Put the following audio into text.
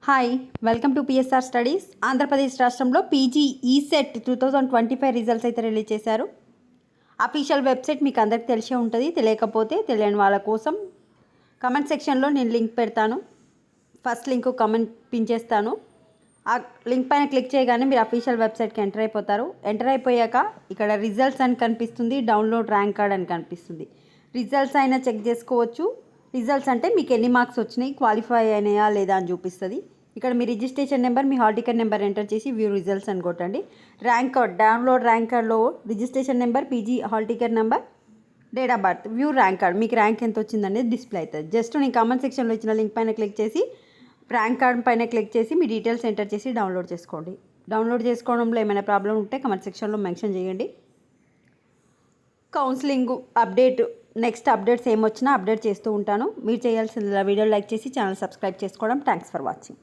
Hi, welcome to PSR studies. Andhra Pradesh రాష్ట్రంలో PG ECET 2025 results అయితే release చేశారు. అఫీషియల్ వెబ్సైట్ మీకు అందరికి తెలిసే ఉంటుంది. తెలియకపోతే తెలియని వాళ్ళ కోసం కమెంట్ సెక్షన్లో నేను లింక్ పెడతాను. ఫస్ట్ లింక్ కమెంట్ పిన్ చేస్తాను. ఆ లింక్ పైన క్లిక్ చేయగానే మీరు అఫీషియల్ వెబ్సైట్కి ఎంటర్ అయిపోతారు. ఎంటర్ అయిపోయాక ఇక్కడ రిజల్ట్స్ అని కనిపిస్తుంది, డౌన్లోడ్ ర్యాంక్ కార్డ్ అని కనిపిస్తుంది. రిజల్ట్స్ అయినా చెక్ చేసుకోవచ్చు. రిజల్ట్స్ అంటే మీకు ఎన్ని మార్క్స్ వచ్చినాయి, క్వాలిఫై అయినాయా లేదా అని చూపిస్తుంది. ఇక్కడ మీ రిజిస్ట్రేషన్ నెంబర్, మీ హాల్ టికెట్ నెంబర్ ఎంటర్ చేసి వ్యూ రిజల్ట్స్ అని కొట్టండి. ర్యాంక్ కార్డ్, డౌన్లోడ్ ర్యాంక్ కార్డ్లో registration number, PG hall ticket number, date of birth, view rank card, మీకు ర్యాంక్ ఎంత వచ్చిందనేది డిస్ప్లే అవుతుంది. జస్ట్ నేను కామెంట్ సెక్షన్లో ఇచ్చిన లింక్ పైన క్లిక్ చేసి ర్యాంక్ కార్డ్ పైన క్లిక్ చేసి మీ డీటెయిల్స్ ఎంటర్ చేసి డౌన్లోడ్ చేసుకోండి. డౌన్లోడ్ చేసుకోవడంలో ఏమైనా ప్రాబ్లం ఉంటే కామెంట్ సెక్షన్లో మెన్షన్ చేయండి. కౌన్సిలింగ్ అప్డేట్, నెక్స్ట్ అప్డేట్స్ ఏమొచ్చినా అప్డేట్ చేస్తూ ఉంటాను. మీరు చేయాల్సిన వీడియో లైక్ చేసి ఛానల్ సబ్స్క్రైబ్ చేసుకోవడం. Thanks for watching.